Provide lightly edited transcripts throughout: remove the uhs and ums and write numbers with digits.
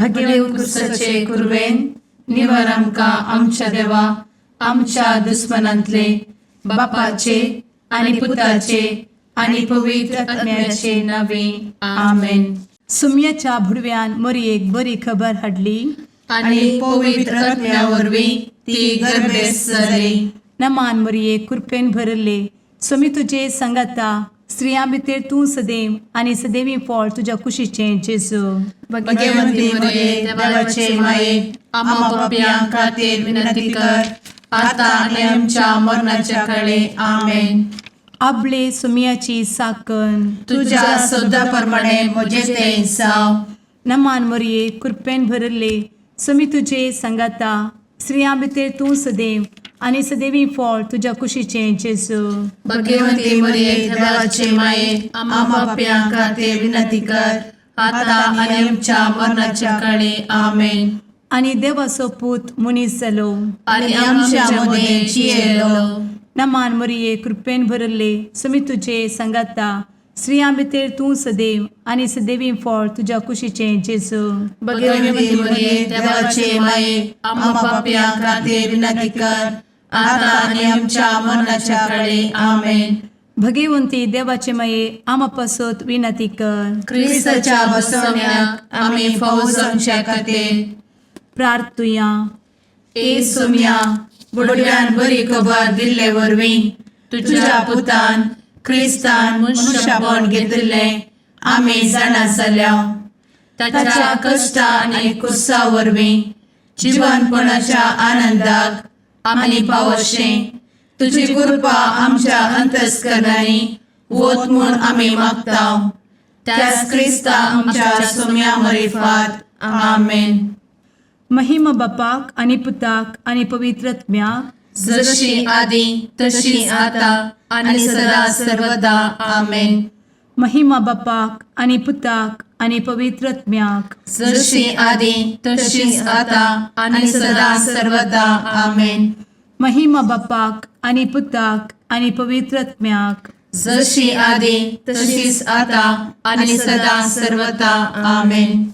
भगवे उत्कृष्टाचे कुर्वेन निवार आमकां आमच्या देवा आमच्या दुस्मनांतले बापाचे आनी पुताचे आनी पवित्र आत्म्याचे नावे आमेन. सुम्याच्या भुडव्यान मरयेक बरी खबर हाडली आनी पवित्र आत्म्या वरवीं ती गर्भेस जाली. नमान मरयेक कृपेन भरले सुमी तुजे संगता स्त्रियां भितर तूं सदैव आनी सदैवी फळ तुज्या कुशीचें जेजू. भगवंती मरिये देवाचे माये आम्हा पाप्यां खातीर विनंती कर आता आनी आमच्या मरणाच्या काळी आमेन. आपले सुमयाची साकन तुझ्या सोदा प्रमाणे म्हजे तें जाव. नमान मरये कृपेन भरले सुमी तुजे संगता स्त्रियां भितर तूं सदैव आनी सदैवी फळ तुज्या कुशीचें जेजू. भगवंती मरिये देवाचे माये आम्हा पाप्यां खातीर विनंती कर आता आनी आमच्या मरणाच्या काळी आमेन. आनी देवाचो पूत मनीस जालो आनी आमच्या मदीं जियेलो. नमान मरये कृपेन भरले सुमी तुजे संगता स्त्रियां भितर तूं सदैव आनी सदैवी फळ तुज्या कुशीचें जेजू. भगवंती मरिये देवाचे माये आम्हा पाप्यां खातीर विनंती कर आता आनी आमच्या मरणाच्या काळी आमेन. भगवंती देवाचे माये आमा पासत विनंती कर. क्रिस्ताच्या बसवण्याक आमी फावो जावच्या खातीर प्रार्थुया. ए सुम्या बुडव्यान बरी खबर दिल्ले वरवीं तुज्या पुतान क्रिस्तान मनशापण घेतिल्लें आमी जाणा जाल्या. ताच्या कश्टा आनी कुर्सा वरवीं जिवनपणाच्या आनंदाक आमी पावशें तुजी कृपा आमच्या अंतस्करणांनी वत म्हूण आमी मागता. त्याच क्रिस्ता आमच्या सुम्या मरिफात आमेन. महिमा बापाक आनी पुताक आनी पवित्र आत्म्याक जशी आदी तशी आता आनी सदा सर्वदा आमेन. महिमा बापाक आनी पुताक आनी पवित्र आत्म्याक जशी आदी तशीच आता आनी सदा सर्वदा आमेन. महिमा बापाक आनी पुताक आनी पवित्र आत्म्याक जशी आदी तशीच आता आनी सदा सर्वदा आमेन.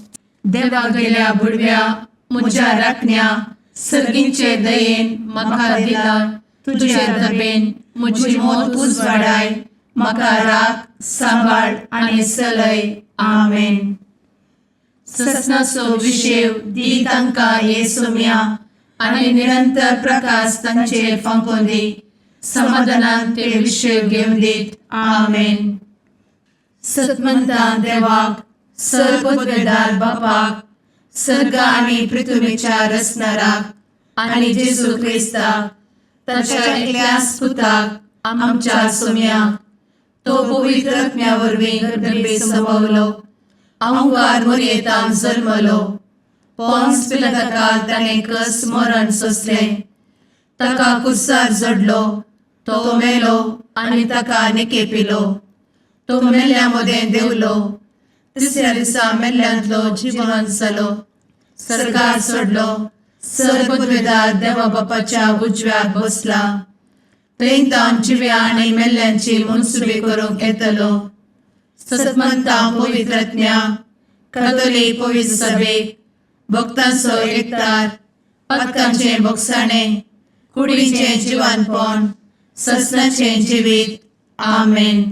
देवा गेल्या बुडव्या म्हज्या राखण्या सर्गींचे दयेन म्हाका दिला तुजे धबेन म्हजी मोत उजवाडाय म्हाका राख सांबाळ आनी चलय आमेन. ससनाचो विशेव दी तांकां हे सुम्या आनी निरंतर प्रकाश तांचेर फांकून दी. समाधानान ते विशेव घेवन दीत आमेन. सतमंता देवाक सर्वपदवेदार बापाक सर्ग आनी पृथ्वीच्या रचणाराक आनी जेजू क्रिस्ताक ताच्या एकल्याच पुताक आमच्या सुम्याक तो पवित्र आत्म्या वरवीं गर्भे संभवलो. अंगार मरयेंत जल्मलो. पोंस पिलाताका ताणें कस मरण सोंसलें. ताका कुर्सार जडलो. तो मेलो आनी ताका निकेपिलो. तो मेल्ल्या मदें देंवलो. तिसऱ्या दिसा मेल्ल्यांतलो जिवंत जालो. सर्गार चडलो. सर्वपदवेदार देवा बापाच्या उजव्याक बसला. थंय जिव्या आनी मेल्ल्यांची मनसुबी करूंक येतलो. सतमंता पवित्र आत्म्या कातोलीक पवित्र सभेक भक्तांचो एकठार पातकांचें भोगसाणें कुडीचें जिवनपण ससनाचें जिवीत आमेन.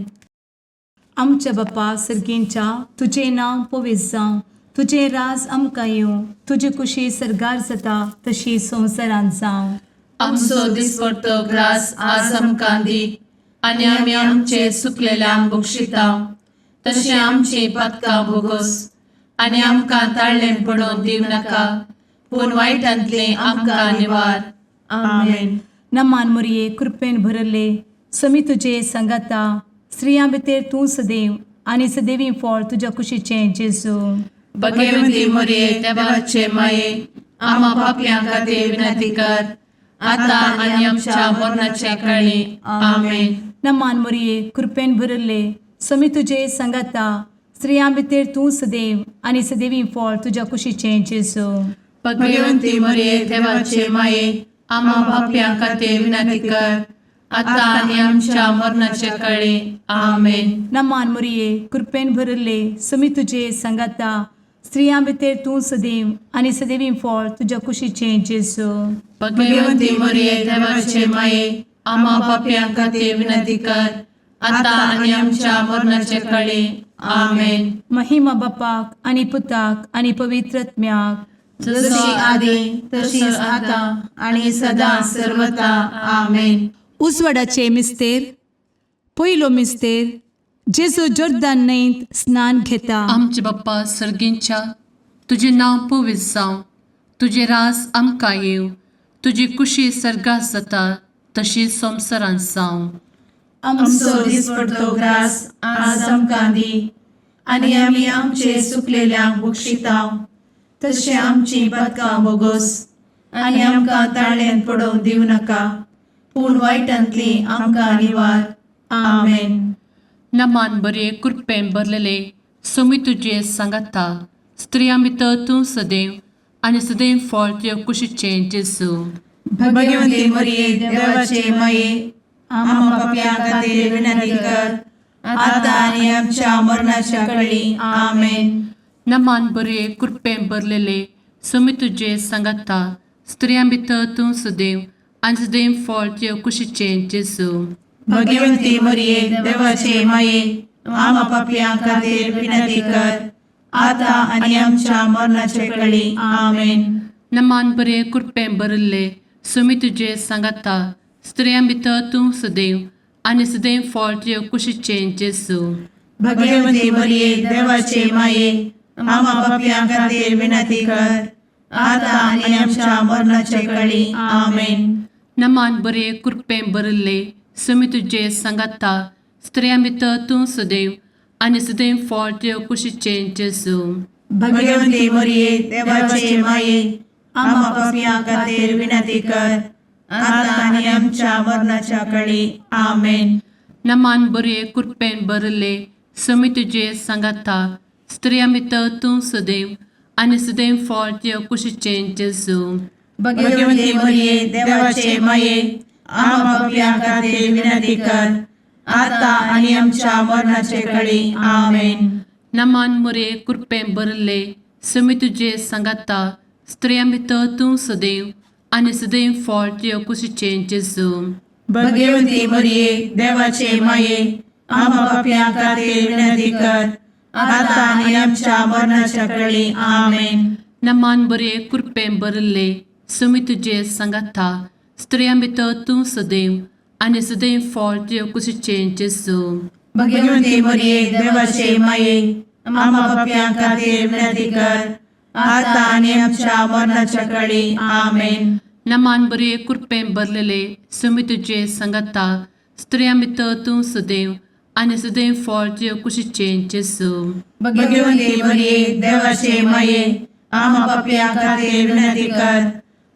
आमच्या बापा सर्गींच्या तुजें नांव पवित्र जावं. तुजें राज आमकां येवं. तुजी कुशी सर्गार जाता तशी संवसारांत जावं. आमचो दिसपडटो ग्रास आज आमकां दी आनी आमी आमचे चुकलेल्यांक बक्षिता. तशें आमची पातकां भोगोस आनी आमकां ताळ्ळें पडोवन दिवं नाका पूण वायटांतलें आमकां निवार आमेन. नमान मरये कृपेन भरले समी तुजे संगता स्त्रियां भितर तूं सदैव आनी सदैवी फळ तुज्या कुशीचें जेजू. भगवंती मरिये देवाचे माये आम्हा पाप्यां खातीर विनंती कर आता आनी आमच्या मरणाच्या काळी आमेन. नमान मरये कृपेन भरले समी तुजे संगता स्त्रियां भितर तूं सदैव आनी सदैवी फळ तुज्या कुशीचें जेजू. भगवंती मरिये देवाचे माये आम्हा पाप्यां खातीर विनंती कर आता आनी आमच्या मरणाच्या काळी आमेन. नमान मरये कृपेन भरले समी तुजे संगता स्त्रियां भितर तूं सदैव आनी सदैवी फळ तुज्या कुशीचें जेजू. भगवंती मरिये देवाचे माये आम्हा पाप्यां खातीर विनंती कर आता आणि आमच्या मरणाचे काळी आमेन. महिमा बापाक आनी पुताक आनी पवित्रत्म्याक, जशी आदी तशीच आता आणि सदा सर्वदा आमेन. उजवाडाचे मिस्तेर. पयलो मिस्तेर, जेजू जोर्दान न्हंयेंत स्नान घेता. आमचे बाप्पा सर्गींच्या, तुझे नाव पवित्र जावं, तुझे राज आमकां येवं, तुजी कुशी सर्गात जाता तशी संवसारांत जावं. आमचो दिसपडटो ग्रास आज आमकां दी, आनी आमी आमचे सुकलेल्यांक बक्षिताव. तशें आमची पातकां बोगोस आनी आमकां ताळ्यान पडोवंक दिवं नाका, पूण वायटांतली आमकां निवार. आमेन. नमान बरे कृपेन भरलेले सोमी तुजे सांगाता, स्त्रियां भितर तूं सदैव आनी सदैव फळ तुज्या कुशीचें जेजू. भगवंती मरिये देवाचे माये आम्हा पाप्यां खातीर विनंती कर आता आनी आमच्या मरणाच्या काळी. आमेन. नमान बरे कृपेन भरलेले सोमी तुजे सांगाता, स्त्रियां भितर तूं सदैव आनी सदैव फळ तुज्या कुशीचें जेजू. भगवंती मरिये देवाचे माये आम्हा पाप्यां खातीर विनंती कर आता आनी आमच्या मरणाचे काळी. आमेन. नमान बरे कृपेन भरले सोमी तुजे सांगाता, स्त्रियां भितर तूं सदैव आनी सदैव फळ तुज्या कुशीचें जेजू. भगवंती मरिये देवाचे माये आम्हा पाप्यां खातीर विनंती कर आता आनी आमच्या मरणाचे काळी. आमेन. नमान बरे कृपेन भरले सोमी तुजे सांगाता, स्त्रियां भितर तूं सदैव आनी सदैव फळ तुज्या कुशीचें जेजू. भगवंती मरिये देवाचे माये आम्हा पाप्यां खातीर विनंती कर आता आनी आमच्या मरणाच्या काळी. आमेन. नमान बरे कृपेन भरले सोमी तुजे सांगाता, स्त्रियां भितर तूं सदैव आनी सदैव फळ तुज्या कुशीचें जेजू. भगवंती मरिये देवाचे माये आम्हा पाप्यां खातीर विनंती कर आता आनी आमच्या मरणाचे काळी. आमेन. नमान बरे कृपेन भरले सोमी तुजे सांगाता, स्त्रियां भितर तूं सदैव आनी सदैव फळ तुज्या कुशीचें जेजू. भगवंती मरिये देवाचे माये आम्हा पाप्यां खातीर विनंती कर आता आनी आमच्या मरणाच्या काळी. आमेन. नमान बरे कृपेन भरले सोमी तुजे सांगाता, स्त्रियां भितर तूं सदैव आनी सदैव फळ तुज्या कुशीचें जेजू. भगवंती मरिये देवाचे माये आम्हा पाप्यां खातीर विनंती कर आता आनी आमच्या मरणाच्या काळी. आमेन. नमान बरे कृपेन भरलेले सोमी तुजे सांगाता, स्त्रियां भितर तूं सदैव आनी सदैव फळ तुज्या कुशीचें जेजू. भगवंती मरिये देवाचे माये आम्हा पाप्यां खातीर विनंती कर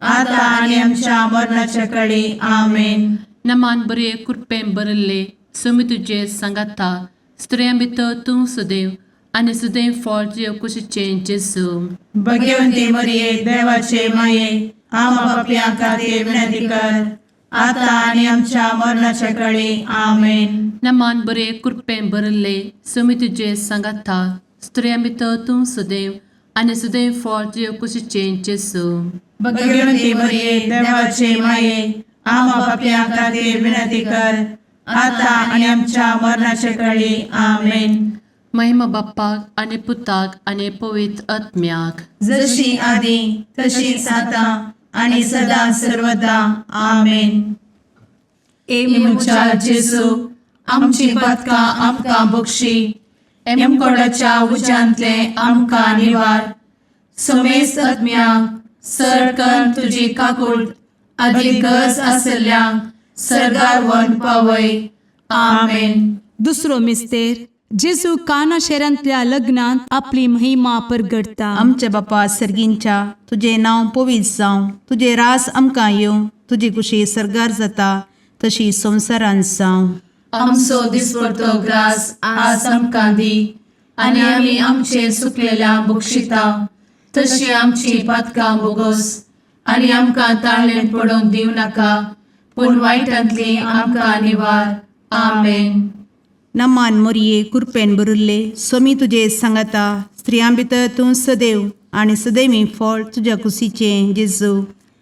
आता आनी आमच्या मरणाच्या काळी. आमेन. नमान बरे कृपेन भरले सोमी तुजे सांगाता, स्त्रियां भितर तूं सदैव आनी सदैव फळ तुज्या कुशीचें जेजू. भगवंती मरिये देवाचे माये आम्हा पाप्यां खातीर विनंती कर आता आनी आमच्या मरणाच्या काळी. आमेन. नमान बरे कृपेन भरले सोमी तुजे सांगाता, स्त्रियां भितर तूं सदैव आनी सदैव फळ तुज्या कुशीचें जेजू. भगवंती मरिये देवाचे माये आम्हा पाप्यां खातीर विनंती कर आता आनी आमच्या मरणाच्या काळी. आमेन. महिमा बाप्पाक आनी पुताक आनी पवित्र आत्म्याक, जशी आदी तशीच आता आनी सदा सर्वदा. आमेन. ए मुचा जेजू आमची पातकां आमकां बक्षी, एमकोडाच्या उज्यांतले आमकां निवार. सोमेस आत्म्याक सरकन तुजी काकूट अधिक गरज आसल्यांक सर्गार व्हरून पावय. आमेन. दुसरो मिस्तेर. जेजू काना शेरांतल्या लग्नांत आपली महिमा परगडता. आमचे बापा सर्गींच्या, तुझे नाव पवित्र जावं, तुझे रास आमकां येवं, तुजी कुशी सर्गार जाता तशी संवसारांत जावं. आमचो दिसपडटो ग्रास आज आमकां दी, आनी आमी आमचे सुकलेल्यांक बक्षिताव. तशी आमची पातकां बोगोस आनी आमकां ताळ्यान पडोवंक दिवं नाका, पूण वायटांतली आमकां निवार. आमेन. नमान बरे कृपेन भरलेले सोमी तुजे सांगाता, स्त्रियां भितर तूं सदैव आनी सदैव फळ तुज्या कुशीचें जेजू. भगवंती मरिये देवाचे माये आम्हा पाप्यां खातीर विनंती कर आता आनी आमच्या मरणाच्या काळी. आमेन. नमान बरे कृपेन भरले सोमी तुजे सांगाता, स्त्रियां भितर तूं सदैव आनी सदैव फळ तुज्या कुशीचें जेजू. भगवंती मरिये देवाचे माये आम्हा पाप्यां खातीर विनंती कर आता आनी आमच्या मरणाच्या काळी. आमेन. नमान मोरये कृपेन बरुल्ले स्वामी तुझे सांगता स्त्रियां भितर तूं सदैव आणि सदैवी फळ तुझ्या कुशीचे जेजू.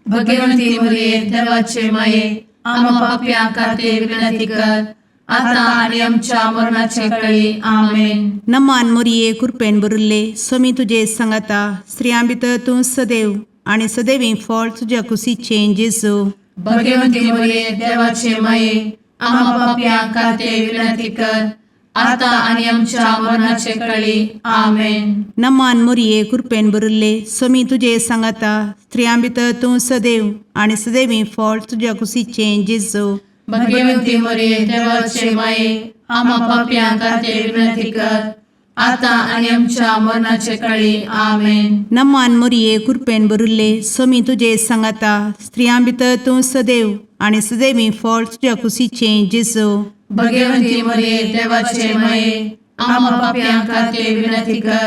भगवंती मरिये देवाचे माये आम्हा पाप्या खातीर विनंती कर आता आणि आमच्या मरणाचे काळी आमेन. नमान मोरये कृपेन बरुल्ले स्वामी तुझे सांगता स्त्रियां भितर तूं सदैव आणि सदैवी फळ तुझ्या कुशीचे जेजू. भगवंती मरिये देवाचे माये आम्हा पाप्या खातीर विनंती कर आता आणि आमच्या मरणाचे काळी आमेन. नमान मोरये कृपेन बरुल्ले स्वामी तुझे सांगता स्त्रियां भितर तूं सदैव आणि सदैवी फळ तुझ्या कुशीचे जेजू. भगवंती मरिये देवाचे माये आम्हा पाप्या खातीर विनंती कर आता आणि आमच्या मरणाचे काळी आमेन. नमान मोरये कृपेन बरुल्ले स्वामी तुझे सांगता स्त्रियां भितर तूं सदैव आणि सदैवी फळ तुझ्या कुशीचे जेजू. भगवंती मरिये देवाचे माये आम्हा पाप्या खातीर विनंती कर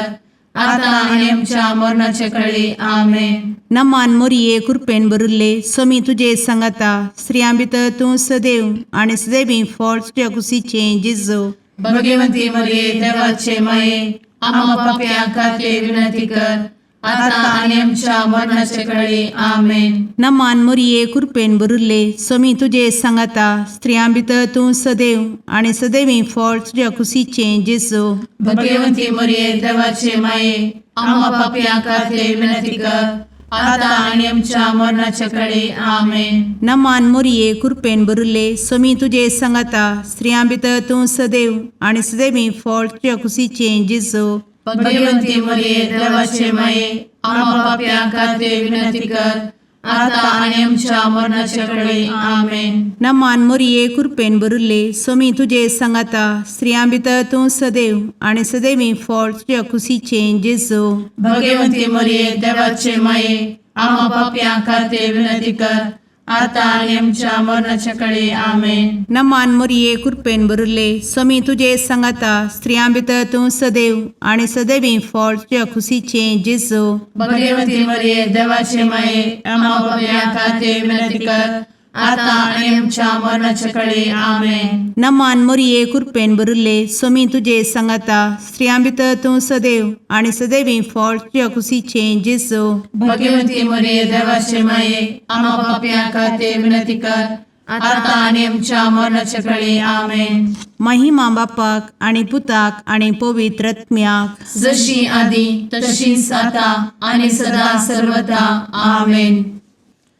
आता आणि आमच्या मरणाचे काळी आमेन. नमान मोरये कृपेन बरुल्ले स्वामी तुझे सांगता स्त्रियां भितर तूं सदैव आणि सदैवी फळ तुझ्या कुशीचे जेजू. भगवंती मरिये देवाचे माये आम्हा पाप्या खातीर विनंती कर आता आणि आमच्या मरणाचे काळी आमेन. नमान मोरये कृपेन बरुल्ले स्वामी तुझे सांगता स्त्रियां भितर तूं सदैव आणि सदैवी फळ तुझ्या कुशीचे जेजू. भगवंती मरिये देवाचे माये आम्हा पाप्या खातीर विनंती कर आता आणि आमच्या मरणाचे काळी आमेन. नमान मोरये कृपेन बरुल्ले स्वामी तुझे सांगता स्त्रियां भितर तूं सदैव आणि सदैवी फळ तुझ्या कुशीचे जेजू. भगवंती मरिये देवाचे माये आम्हा पाप्या खातीर विनंती कर आता आणि आमच्या मरणाचे काळी आमेन. नमान मोरये कृपेन बरुल्ले स्वामी तुझे सांगता स्त्रियां भितर तूं सदैव आणि सदैवी फळ तुझ्या कुशीचे जेजू. भगवंती मरिये देवाचे माये आम्हा पाप्या खातीर विनंती कर आता आणि आमच्या मरणाच्या काळी आमेन. नमान मोरये कृपेन बरुल्ले स्वामी तुझे सांगता स्त्रियां भितर तूं सदैव आणि सदैवी फळ तुझ्या कुशीचे जेजू. भगवंती मरिये देवाचे माये आम्हा पाप्या खातीर विनंती कर आता आणि आमच्या मरणाच्या काळी आमेन. नमान मोरये कृपेन बरुल्ले स्वामी तुझे सांगता स्त्रियां भितर तूं सदैव आणि सदैवी फळ तुझ्या कुशीचे जेजू. भगवंती मरिये देवाचे माये आम्हा पाप्या खातीर विनंती कर आता आणि आमच्या मरणाच्या काळी आमेन. महिमा बापाक आणि पुताक आणि पवित्र आत्म्याक जशी आधी तशीच आता आणि सदा सर्वदा आमेन.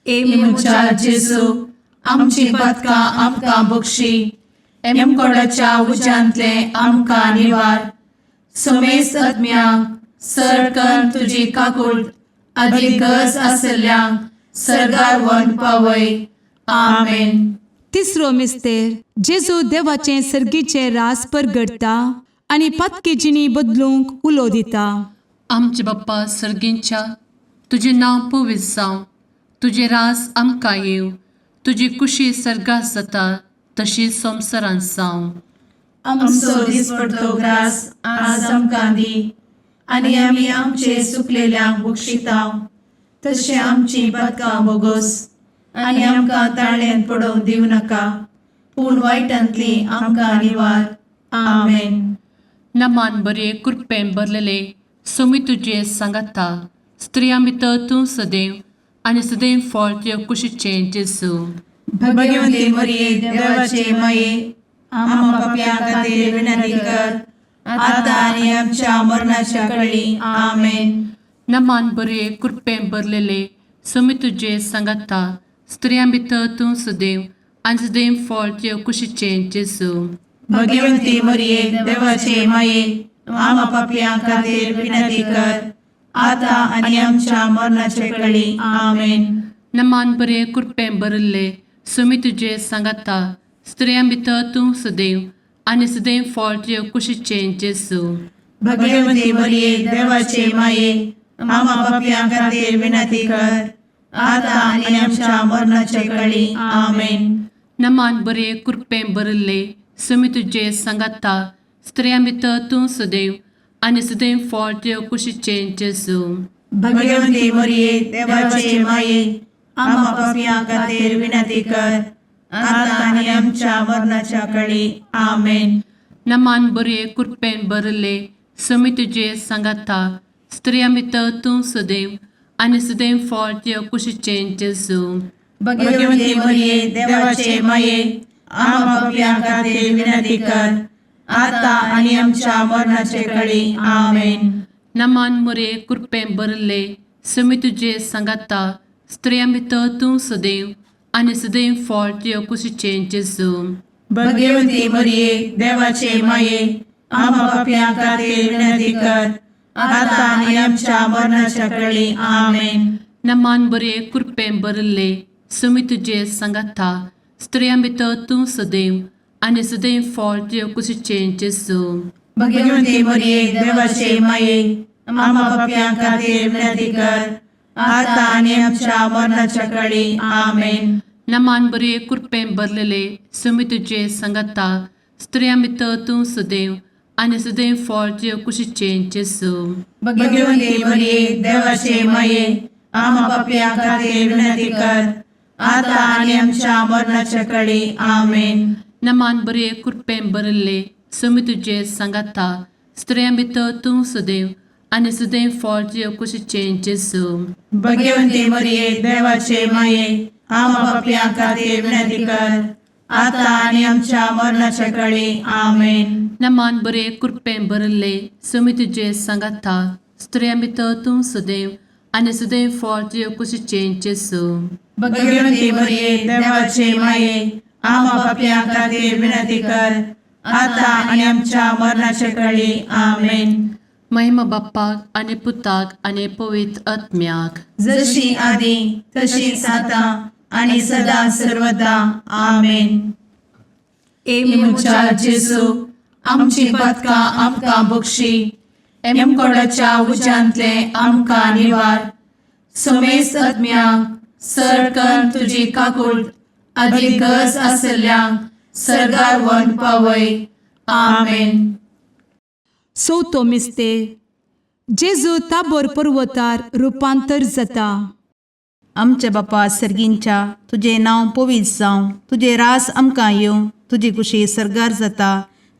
मुचा जेजू आमची पदका आमकां बक्षी एमकोडाच्या उज्यांतले आमकां निवार. समेस्त आत्म्यांक सडकन तुजी काकूट अधिक गरज आसल्यांक सरगार वन पावय. आमेन. तिसरो मिस्तेर जेजू देवाचे सर्गीचे रास परगडता आणि पत्की जिणी बदलूंक उलो दिता. आमचे बाप्पा सर्गींच्या तुझे नांव पवित्र जावं, तुझे रास आमकां येव, तुजी कुशी सर्गास जाता तशी संवसारांत जावं. आमचो दिसपडटो ग्रास आज आमकां दी आनी आमी आमचे सुकलेल्यांक बक्षितांव. तशें आमची पदकां बोगोस आनी आमकां ताळ्यान पडोवंक दिवं नाका पूण वायटांतली आमकां निवार. आमेन. नमान बरे कृपेन भरलेले सोमी तुझे सांगता स्त्रियां भितर तूं सदैव आणि सदैव फळ तुझ्या कुशीचे जेजू. भगवंती मरिये देवाचे माये आम्हा पाप्यां खातीर विनंती कर आता आनी आमच्या मरणाच्या काळी. आमेन. नमान बरे कृपेन भरलेले सोमी तुझे सांगता स्त्रियां भितर तूं सदैव आणि सदैव फळ तुझ्या कुशीचे जेजू. भगवंती मरिये देवाचे माये आम्हा पाप्यां खातीर विनंती कर आता आनी आमच्या मरणाच्या काळी. आमेन. नमान बरे कृपेन भरले सोमी तुझे सांगता स्त्रियां भितर तूं सदैव आणि सदैव फळ तुझ्या कुशीचे जेजू. भगवंती मरिये देवाचे माये आम्हा पाप्यां खातीर विनंती कर आता आनी आमच्या मरणाच्या काळी. आमेन. नमान बरे कृपेन भरले सोमी तुझे सांगता स्त्रियां भितर तूं सदैव आणि सदैव फळ तुझ्या कुशीचे जेजू. भगवंती मरिये देवाचे माये आम्हा पाप्यां खातीर विनंती कर आता आनी आमच्या मरणाच्या काळी. आमेन. नमान बरे कृपेन भरले समी तुझे सांगाता स्त्रिया भितर तूं सदैव आनी सदैव फळ तुझ्या कुशीचें जेजू. भगवंती मरिये देवाचे माये आम्हा पापियां खातीर विनंती कर आता आणि आमच्या मरणाचे काळी आमेन. नमान मरे कृपेन भरले समी तुझे सांगाता स्त्रिया भितर तूं सदैव आनी सदैव फळ तुझ्या कुशीचें जेजू. भगवंती मरिये देवाचे माये आम्हा पापियां खातीर विनंती कर आता आणि आमच्या मरणाच्या काळी आमेन. नमान बरे कृपेन भरले समी तुझे सांगाता स्त्रिया भितर तूं सदैव आनी सदैव फळ तुझ्या कुशीचें जेजू. भगवंती मरिये देवाचे माये आम्हा पापियां खातीर विनंती कर आता आणि आमच्या मरणाच्या काळी आमेन. नमान बरे कृपेन भरलेले समी तुझे सांगाता स्त्रिया भितर तूं सदैव आनी सदैव फळ तुझ्या कुशीचें जेजू. भगवंती मरिये देवाचे माये आम्हा पापियां खातीर विनंती कर आता आणि आमच्या मरणाच्या काळी आमेन. नमान बरे कृपेन भरले समी तुझे सांगाता स्त्रिया भितर तूं सदैव आनी सदैव फळ तुझ्या कुशीचें जेजू. भगवंती मरिये देवाचे माये आम्हा पापियां खातीर विनंती कर आता आणि आमच्या मरणाच्या काळी आमेन. नमान बरे कृपेन भरले समी तुझे सांगाता स्त्रिया भितर तूं सदैव आनी सदैव फळ तुझ्या कुशीचें जेजू. भगवंती मरिये देवाचे माये आम्हा पापियां खातीर विनंती कर आता आणि आमच्या मरणाच्या काळी आमेन. महिमा बाप्पाक आनी पुताक आनी पवित्र आत्म्याक जशी आदी तशीच आता आणि सदा सर्वदा आमेन. मुचा जेजू आमची पदकां आमकां बक्षी एमकोडाच्या उज्यांतले आमकां निवार. समेस्त आत्म्यांक सडकन तुजी काकूट अधिक गरज आसल्यांक सर्गार व्हरून पावय. आमेन. चवथो मिस्तेर जेजू ताबोर पर्वतार रुपांतर जाता. आमचे बापा सर्गींच्या तुझे नांव पवित्र जावं, तुझे रास आमकां येवं, तुजी कुशी सर्गार जाता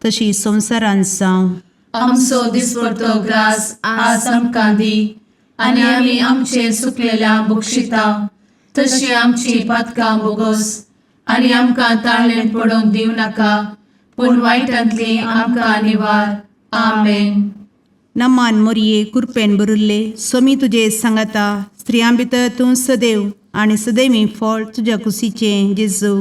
तशी संवसारांत जावं. आमचो दिसपडटो ग्रास आज आमकां दी आनी आमी आमचे सुकलेल्यांक बक्षिता तशी आमची पातकां बोगोस आनी आमकां ताळ्ळें पडोवंक दिवं नाका पूण वायटांतली आमकां निवार. आमेन. नमान मोरये कृपेन भरिल्ले समी तुजे सांगाता स्त्रियां भितर तूं सदैव आनी सदैवी फळ तुज्या कुशीचें जेजू.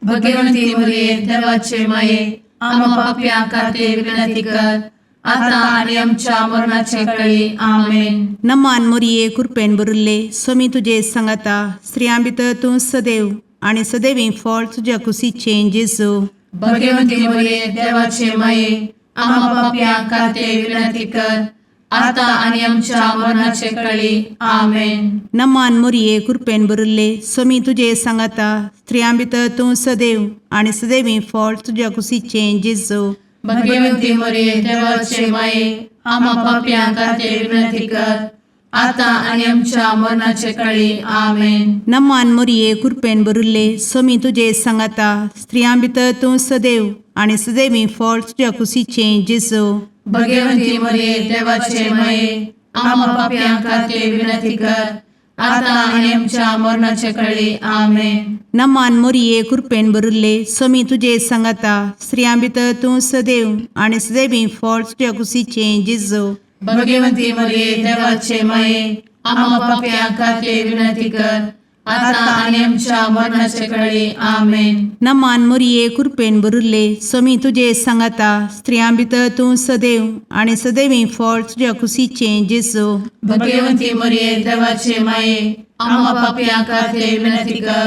भगवंती मरिये देवाचे माये आम्हा पापियां खातीर विनंती कर आता आणि आमच्या मरणाचे काळी आमेन. नमान मोरये कृपेन भरिल्ले समी तुजे सांगाता स्त्रियां भितर तूं सदैव आनी सदैवी फळ तुज्या कुशीचें जेजू. भगवंती मरिये देवाचे माये आम्हा पापियां खातीर विनंती कर आता आणि आमच्या मरणाचे काळी आमेन. नमान मोरये कृपेन भरिल्ले समी तुजे सांगाता स्त्रियां भितर तूं सदैव आनी सदैवी फळ तुज्या कुशीचें जेजू. भगवंती मरिये देवाचे माये आम्हा पापियां खातीर विनंती कर आता आणि आमच्या मरणाचे काळी आमेन. नमान मोरये कृपेन भरिल्ले समी तुजे सांगाता स्त्रियां भितर तूं सदैव आनी सदैवी फळ तुज्या कुशीचें जेजू. भगवंती मरिये देवाचे माये आम्हा पापियां खातीर विनंती कर आता आणि आमच्या मरणाचे काळी आमेन. नमान मोरये कृपेन भरिल्ले समी तुजे सांगाता स्त्रियां भितर तूं सदैव आनी सदैवी फळ तुज्या कुशीचें जेजू. भगवंती मरिये देवाचे माये आम्हा पापियां खातीर विनंती कर आता आणि आमच्या मरणाचे काळी आमेन. नमान मोरये कृपेन भरिल्ले समी तुजे सांगाता स्त्रियां भितर तूं सदैव आनी सदैवी फळ तुज्या कुशीचें जेजू. भगवंती मरिये देवाचे माये आम्हा पापियां खातीर विनंती कर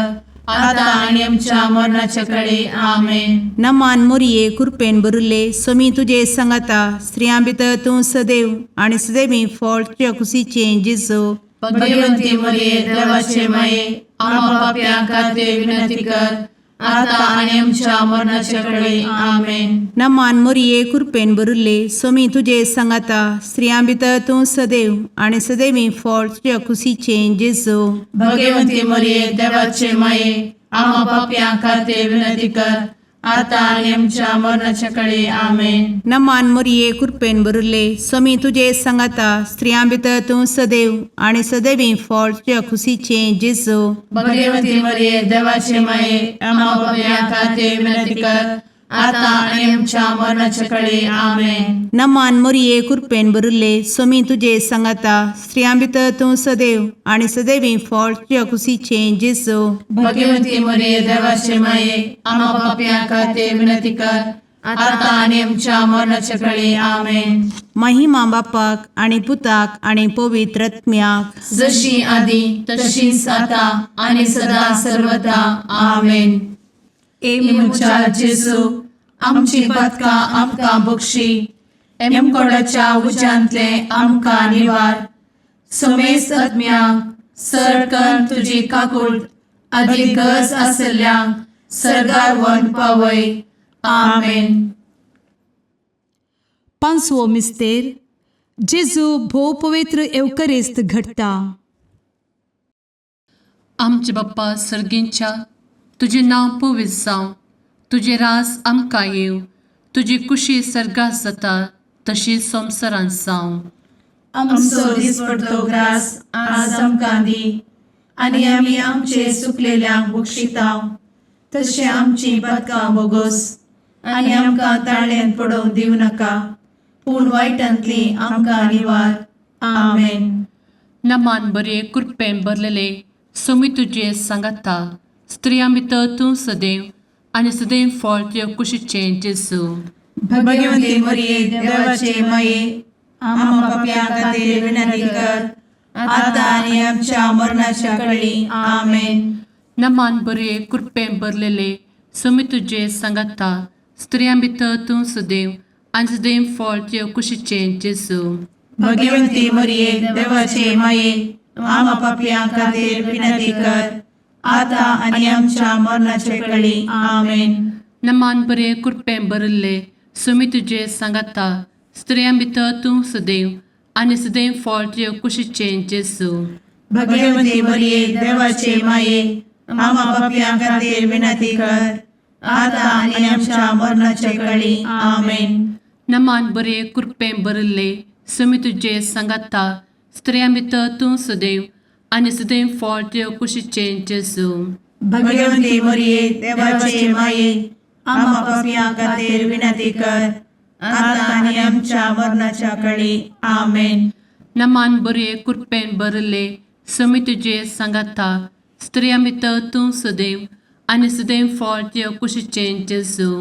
आता आणि आमच्या मरणाचे काळी आमेन. नमान मोरये कृपेन भरिल्ले समी तुजे सांगाता स्त्रियां भितर तूं सदैव आनी सदैवी फळ तुज्या कुशीचें जेजू. भगवंती मरिये देवाचे माये आम्हा पापियां खातीर विनंती कर आता आणि आमच्या मरणाचे काळी आमेन. नमान मोरये कृपेन भरिल्ले समी तुजे सांगाता स्त्रियां भितर तूं सदैव आनी सदैवी फळ तुज्या कुशीचें जेजू. भगवंती मरिये देवाचे माये आम्हा पापियां खातीर विनंती कर आता आणि आमच्या मरणाच्या काळी आमेन. नमान मोरये कृपेन बरुले स्वामी तुझे सांगाता स्त्रियां भितर तूं सदैव आणि सदैवी फळ तुझ्या खुशीचे जेजू. भगवती मरिये देवाचे माये आम्हा पापियां खातीर विनंती कर, आता आणि आमच्या मरणाच्या काळी आमेन. नमान मोरये कृपेन बरुले स्वामी तुझे सांगाता स्त्रियां भितर तूं सदैव आणि सदैवी फळ तुझ्या खुशीचे जेजू. भगवती मरिये देवाचे माये आम्हा पापियां खातीर विनंती कर, आता आणि आमच्या मरणाच्या काळी आमेन. महिमा बापाक आणि पुताक आणि पवित्र आत्म्याक, जशी आधी तशीच आता आणि सदा सर्वदा आमेन. ए मुचा जेजू आमची पदकां आमकां बक्षी, एमकोडाच्या उज्यांतले आमकां निवार. समेस्त आत्म्यांक सडकन तुजी काकूट अधिक गरज आसल्यांक सर्गार व्हरून पावय. आमेन. पांचवो मिस्तेर जेजू भोव पवित्र एवकरेस्त घडटा. आमचे बाप्पा सर्गींच्या तुझे नांव पवित्र जावं, तुझे रास आमकां येव, तुजी कुशी सर्गास जाता तशी संवसारांत जावं. आमचो दिसपडटो ग्रास आज आमकां दी, आनी आमी आमचे सुकलेल्यांक बक्षिताव. तशें आमची पदकां बोगोस आनी आमकां ताळ्यान पडोवंक दिवं नाका, पूण वायटांतली आमकां निवार. आमेन. नमान बरे कृपेन भरलेले स्वामी तुझे सांगाता स्त्रियां भितर तूं सदैव आणि सदैव फळ तुझ्या कुशीचें जेजू. भगवती मरिये देवाचे माये आम्हा पापियां खातीर विनंती कर, आता आनी आमच्या मरणाच्या काळी आमेन. नमान बरे कृपेन भरलेले स्वामी तुझे सांगाता स्त्रियां भितर तूं सदैव आणि सदैव फळ तुझ्या कुशीचें जेजू. भगवती मरिये देवाचे माये आम्हा पापियां खातीर विनंती कर, आता आनी आमच्या मरणाच्या काळी आमेन. नमान बरे कृपेन भरले स्वामी तुझे सांगाता स्त्रियां भितर तूं सदैव आणि सदैव फळ तुझ्या कुशीचें जेजू. भगवती मरिये देवाचे माये आम्हा पापियां खातीर विनंती कर, आता आनी आमच्या मरणाच्या काळी आमेन. नमान बरे कृपेन भरले स्वामी तुझे सांगाता स्त्रियां भितर तूं सदैव आणि सदैव फळ तुझ्या कुशीचें जेजू. भगवती मरिये देवाचे माये आम्हा पापियां खातीर विनंती कर, आता आनी आमच्या मरणाच्या काळी आमेन. नमान बरे कृपेन भरले स्वामी तुझे सांगाता स्त्रियां भितर तूं सदैव आणि सदैव फळ तुझ्या कुशीचें जेजू.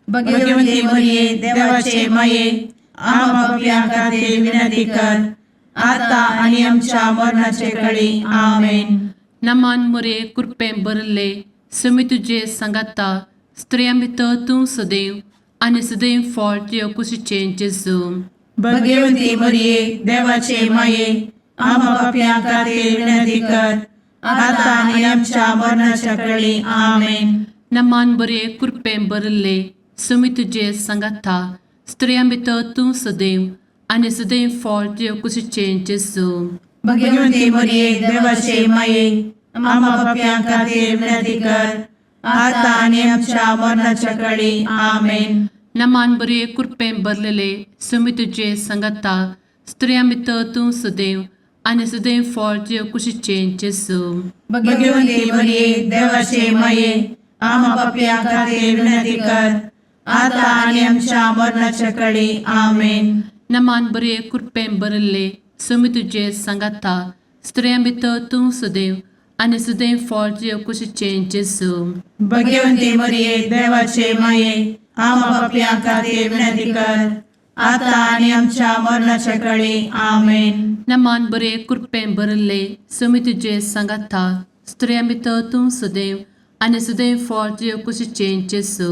भगवती मरिये देवाचे माये आम्हा पापियां खातीर विनंती कर, आता आनी आमच्या मरणाच्या काळी आमेन. नमान बरे कृपेन भरले स्वामी तुझे सांगाता स्त्रियां भितर तूं सदैव आणि सदैव फळ तुझ्या कुशीचें जेजू. भगवती मरिये देवाचे माये आम्हा पापियां खातीर विनंती कर, आता आनी आमच्या मरणाच्या काळी आमेन. नमान बरे कृपेन भरले स्वामी तुझे सांगाता स्त्रियां भितर तूं सदैव आणि सदैव फळ तुझ्या कुशीचें जेजू. भगवती मरिये देवाचे माये आम्हा पापियां खातीर विनंती कर, आता आनी आमच्या मरणाच्या काळी आमेन. नमान बरे कृपेन भरलेले स्वामी तुझे सांगाता स्त्रियां भितर तूं सदैव आणि सदैव फळ तुझ्या कुशीचें जेजू. भगवती मरिये देवाचे माये आम्हा पापियां खातीर विनंती कर, आता आनी आमच्या मरणाच्या काळी आमेन. नमान बरे कृपेन भरले स्वामी तुझे सांगाता स्त्रियां भितर तूं सदैव आणि सदैव फळ तुझ्या कुशीचें जेजू. भगवती मरिये देवाचे माये आम्हा पापियां खातीर विनंती कर, आता आनी आमच्या मरणाच्या काळी आमेन. नमान बरे कृपेन भरले स्वामी तुझे सांगाता स्त्रियां भितर तूं सदैव आणि सदैव फळ तुझ्या कुशीचें जेजू.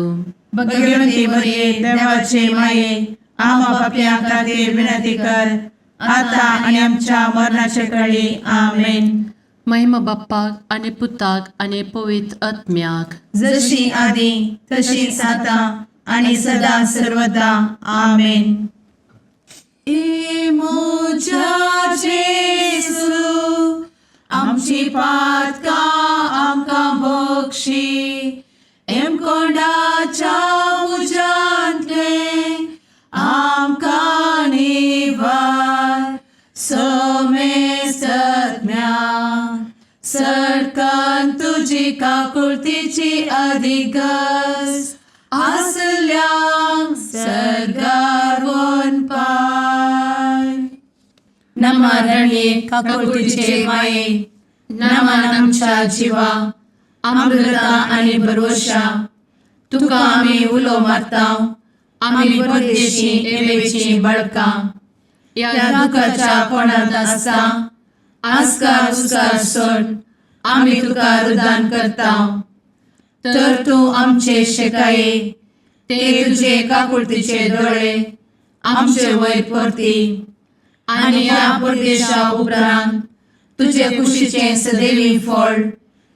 भगवती मरिये देवाचे माये आम्हा पापियां खातीर विनंती कर, आता आनी आमच्या मरणाच्या काळी आमेन. महिमा बाप्पाक आणि पुताक आणि पवित्र आत्म्याक, जशी आधी तशीच आता आणि सदा सर्वदा आमेन. ए मोजा जेसू आमची पातकां आमकां बक्षी, एम कोंडाच्या तुझी काकुळतीची अधिगस आसल्या सरगार वन पाय. नमारणे काकुळतीचे माये, नमान आमच्या जिवा अमृता आणि भरवशा. तुका आम्ही उलो मारताव, आम्ही परदेशी येवेची बळका. या दुःखाच्या कोणात असता आस्कार उस्कार सोड, आम्ही तुका रुदान करताव. तर तू आमचे शेकाये, ते तुझे काकुळतीचे डोळे आमचे वयर परती. आणि या परदेशा उपरांत तुझे कुशीचे सदैवी फळ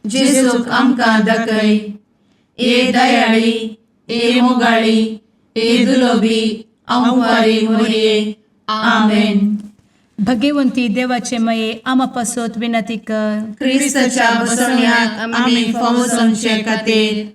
जेजूक आमकां दाखय. ए दयाळी, ए मोगाळी, ए दुलोबी अंवारी मोरये. आमेन. भगवंती देवाचे मये आमापासोत विनंती कर. क्रिस्ताच्या बसवण्याक आम्ही फावोसमचे खातीर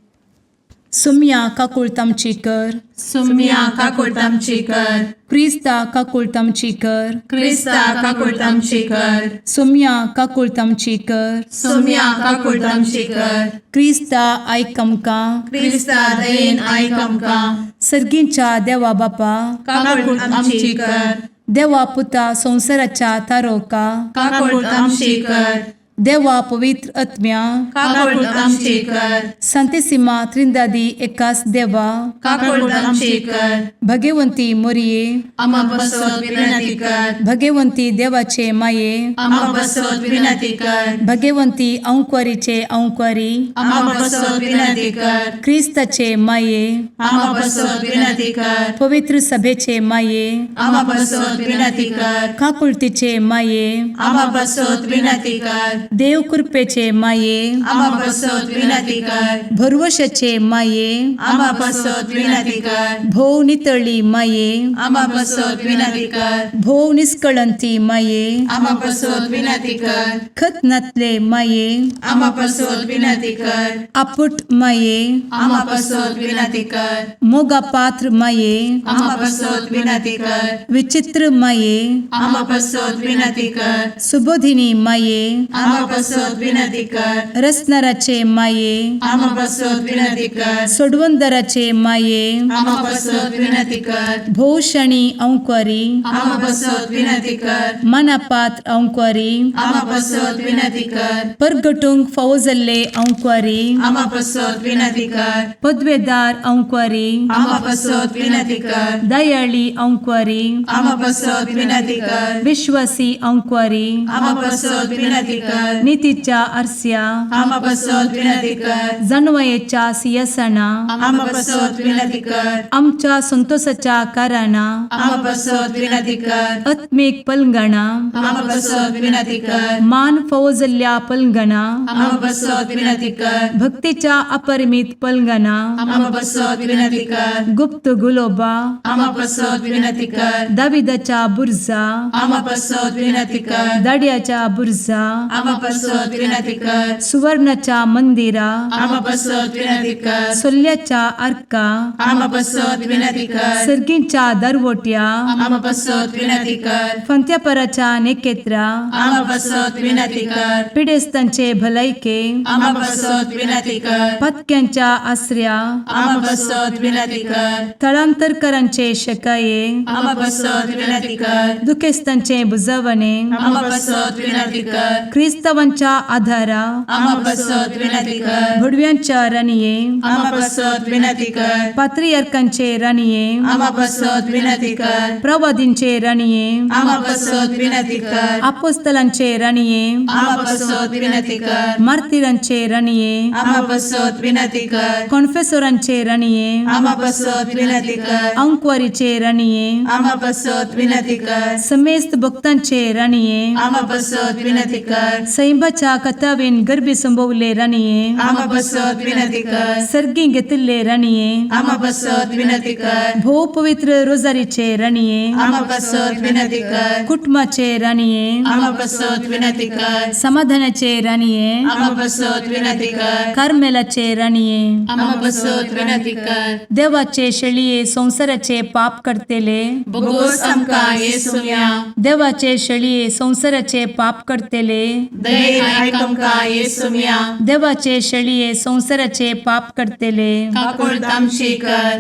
सुम्या काकुळतामची कर. सुम्या काकुळतामची कर. क्रिस्ता काकुळतामची कर. क्रिस्ता काकुळतामची कर. सुम्या काकुळतामची कर. सुम्या काकुळतामची कर. क्रिस्ता आयकमका. क्रिस्ता दयेन आयक आमकां. सर्गींच्या देवा बापा, काकुळतामची कर. देवा पुता संसाराच्या तारोका, काकुळतामची कर. देवा पवित्र आत्म्या, काकुळतामची कर. सांतेसिमा त्रिंदादी एकाच देवा, काकुळतामची कर. भगवंती मोरये. आम्हा बसवत विनंती कर. भगवंती देवाचे माये, आम्हा बसवत विनंती कर. भगवंती औंक्वारीचे औंक्वारी, आम्हा बसवत विनंती कर. ख्रिस्ताचे माये, आम्हा बसवत विनंती कर. पवित्र सभेचे माये, आम्हा बसवत विनंती कर. काकुळतीचे माये, आम्हा बसवत विनंती कर. देव कृपेचे माये, आम्हा बसवत विनंती कर. भरवशाचे माये, आम्हा बसवत विनंती कर. भोव नितळी माये, आम्हा बसवत विनंती कर. भोव निष्कळंती माये, आम्हा बसवत विनंती कर. खतनातले माये, आम्हा बसवत विनंती कर. आपुट माये, आम्हा बसवत विनंती कर. मोगा पात्र माये, आम्हा बसवत विनंती कर. विचित्र माये, आम्हा बसवत विनंती कर. सुबोधिनी माये, आम्हा बसवत विनंती कर. रसनाराचे माये, आम्हा बसवत विनंती कर. सोडवंदराचे माये, आम्हा बसवत विनंती कर. भोषणी औंक्वारी, आम्हा बसवत विनंती कर. मनापात्र औंक्वारी, आम्हा बसवत विनंती कर. परगटुंग फौजल्ले औंक्वारी, आम्हा बसवत विनंती कर. पदवेदार औंक्वारी, आम्हा बसवत विनंती कर. दयाळी औंक्वारी, आम्हा बसवत विनंती कर. विश्वासी औंक्वारी, आम्हा बसवत विनंती कर. नीतीच्या आरस्या, आम्हा बसवत विनंती कर. जणवयेच्या सिंहासना, आम्हा बसवत विनंती कर. आमच्या संतोषाच्या काराना, आम्हा बसवत विनंती कर. आत्मिक पलंगणा, आम्हा बसवत विनंती कर. मान फौजल्या पलंगणा, आम्हा बसवत विनंती कर. भक्तीच्या अपरिमित पलंगणा, आम्हा बसवत विनंती कर. गुप्त गुलोबा, आम्हा बसवत विनंती कर. दाविदाच्या बुरजा, आम्हा बसवत विनंती कर. दाड्याच्या बुरजा, आम्हा बसवत विनंती कर. सुवर्णाच्या मंदिरा, आम्हा बसवत विनंती कर. सोल्याच्या अर्का, आम्हा बसवत विनंती कर. सर्गींच्या दरवोट्या, आम्हा बसवत विनंती कर. फंत्यापराच्या नेकेत्रा, आम्हा बसवत विनंती कर. पिडेस्तांचे भलायके, आम्हा बसवत विनंती कर. पथक्यांच्या आसऱ्या, आम्हा बसवत विनंती कर. तळांतरकरांचे शकाये, आम्हा बसवत विनंती कर. दुखेस्तांचे बुजावणे, आम्हा बसवत विनंती कर. ख्रिस्तवांच्या आधारा, आम्हा बसवत विनंती कर. भडव्यांच्या राणीये, आम्हा बसवत विनंती कर. पात्रियार्कांचे राणीये, आम्हा बसवत विनंती कर. प्रवादींचे राणीये, आम्हा बसवत विनंती कर. अपोस्तलांचे राणीये, आम्हा बसवत विनंती कर. मार्तिरांचे राणीये, आम्हा बसवत विनंती कर. कॉन्फेसोरांचे राणीये, आम्हा बसवत विनंती कर. अंकवारीचे राणीये, आम्हा बसवत विनंती कर. समेस्त भक्तांचे राणीये, आम्हा बसवत विनंती कर. सैंबाच्या कथावेन गर्भी संभवले राणीये, आम्हा बसवत विनंती कर. सर्गी घेतले राणीये, आम्हा बसवत विनंती कर. भो पवित्र रोजारीचे राणीये, आम्हा बसवत विनंती कर. कुटुंबाचे राणीये, आम्हा बसवत विनंती कर. समाधानाचे राणीये, आम्हा बसवत विनंती कर. कार्मेलाचे राणीये, आम्हा बसवत विनंती कर. देवाचे शेळीये संसाराचे पाप करतेले, बघोस आमकां येसुया. देवाचे शेळीये संसाराचे पाप करतेले, दये आयक आमकां येसू मिया देवाचे शेळये संवसाराचे पाप करतेले काकूळ आमची कर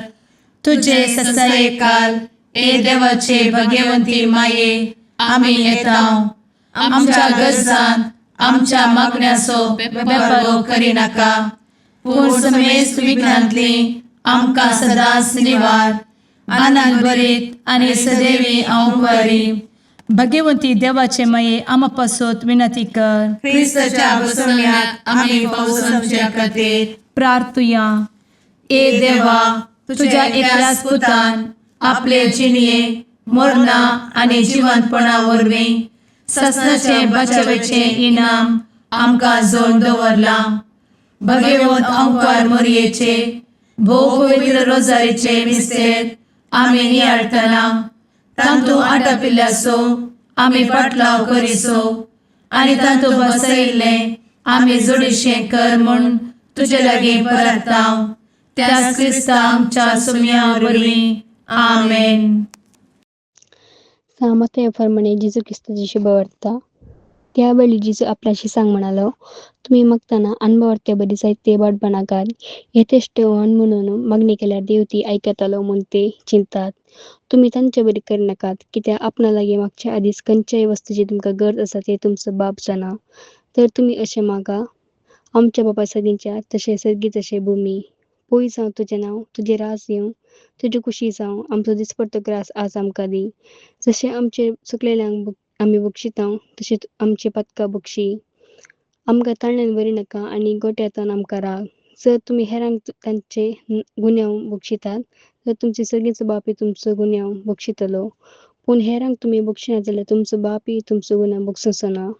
तुझे ससाये काल ए देवाचे भगवंती माये आमी येता आमच्या गरजांत आमच्या मागण्याचो बेपारो करी नाका पूण समेस्त विघ्नांतली आमकां सदांच निवार आनंद बरीत आनी सदैवी आंवकारी भगवंती देवाचे माये आमा पासत विनंती कर क्रिस्ताच्या बसवण्यात आमी पावस आमच्या खातीर प्रार्थुया ए देवा तुझ्या एकल्याच पुतान आपले जिणये मरणा आनी जिवंतपणा वरवीं ससनाचे बचावेचे इनाम आमकां जोड दवरला भगवंत आंवकार मोरयेचे भोव पवित्र रोजारीचे मिस्तेर आमी नियाळटना तांतू आटापिल्ल्यासो आमी पाटलाव करिसो आनी तांतू बसयिल्ले आमी जोडिशें कर म्हूण तुजे लागीं परतांव त्याच क्रिस्ता आमच्या सुम्या वरवीं आमेन. सामर्थ्याप्रमाणे जेजू ख्रिस्ताची शुभवार्ता. त्यावेळी जेजू आपल्याशी सांग म्हणालो, तुम्ही मागताना अनुभवार्थ्या बरी साहित्य वाट नाकात. यथेष्ट व्हन म्हणून मागणी केल्यार देव ती आयकतालो म्हूण ते चिंतात. तुम्ही तांचे बरी कर नाकात, कित्याक आपणा लागीं मागच्या आदींच खंयच्याय वस्तूची तुमकां गरज आसा ते तुमचो बाप जाणा. तर तुम्ही अशें मागा, आमच्या बापा सगळींच्या तशें सर्गी तशें भुमी. पोय जावं तुजें नांव, तुजें राज येवं, तुजी कुशी जावं, आमचो दिसपडटो ग्रास आज आमकां दी. जशें आमचे चुकलेल्यांक आमी बक्षितांव तशें आमचे पातकां बक्षी. आमकां ताळण्यान व्हरी नाका आनी गोट्यातून आमकां राग. जर तुमी हेरांक तांचे गुन्यांव बक्षितात, तर तुमचे सगळींचो बापूय तुमचो गुन्यांव बक्षितलो. पूण हेरांक तुमी बक्षिना जाल्यार तुमचो बापूय तुमचो गुन्यांव बक्षूचो ना.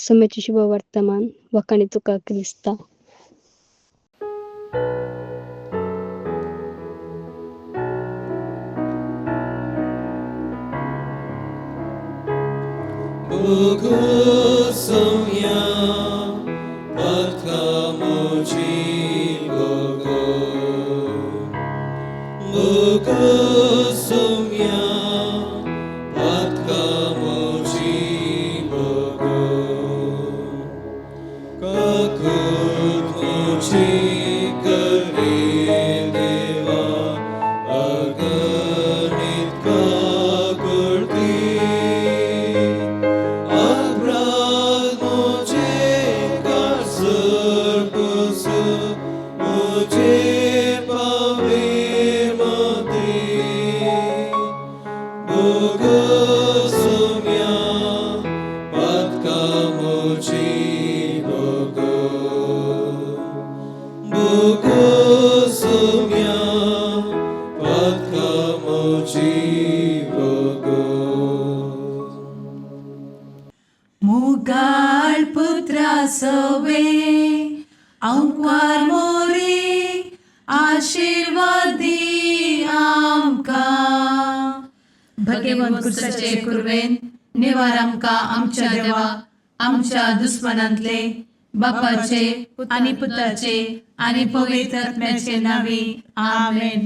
सम्याची शुभ वर्तमान वखाणी तुका Crysta. Bogu sumia patkamoci Bogu. Bogu sumia patkamoci Bogu. Kakut moci kare deva aganit kakurti. मुगाळ पुत्रा सवे आंवकार मोरी आशीर्वाद दी आमकां. भगवंत क्रिस्ताचे कुरवेन निवार आमकां आमच्या देवा आमच्या दुस्मनांतले बापाचे आनी पुताचे आनी पवित्र आत्म्याचे नांवी आमेन.